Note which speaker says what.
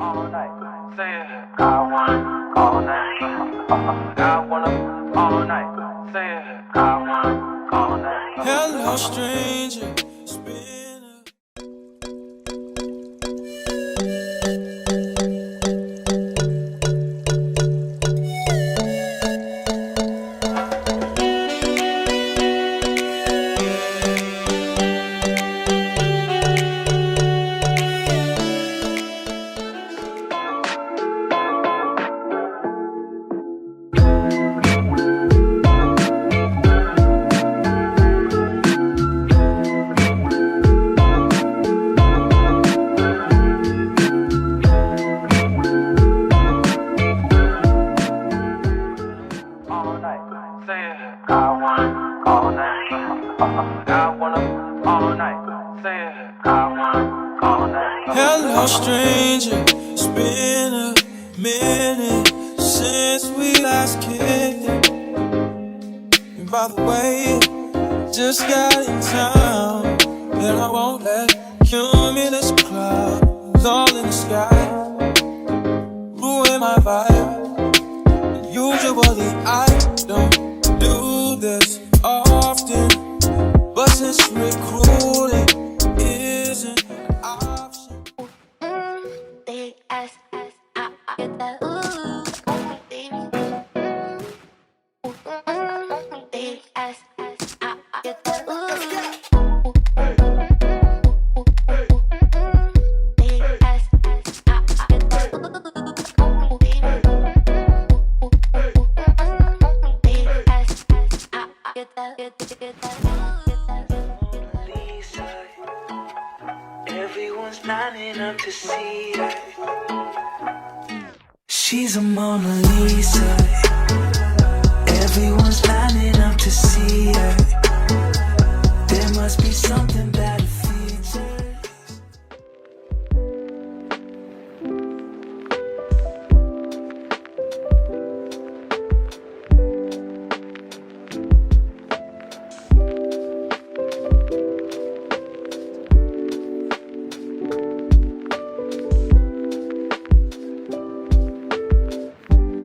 Speaker 1: all night. Say it. I want all night. I want all night. Say it. I want all night.
Speaker 2: Hello, stranger. Hello, stranger. It's been a minute since we last kicked it. And by the way, just got in town, and I won't let cumulus clouds all in the sky ruin my vibe. And usually I don't do this often, but since recruiting isn't an option.
Speaker 3: Big ass, I get that ooh, baby. Big ass, I get that ooh. Big ass, I get that ooh, baby. Big ass, I get that
Speaker 4: Lisa, everyone's lining up to see her. She's a Mona Lisa. Everyone's lining up to see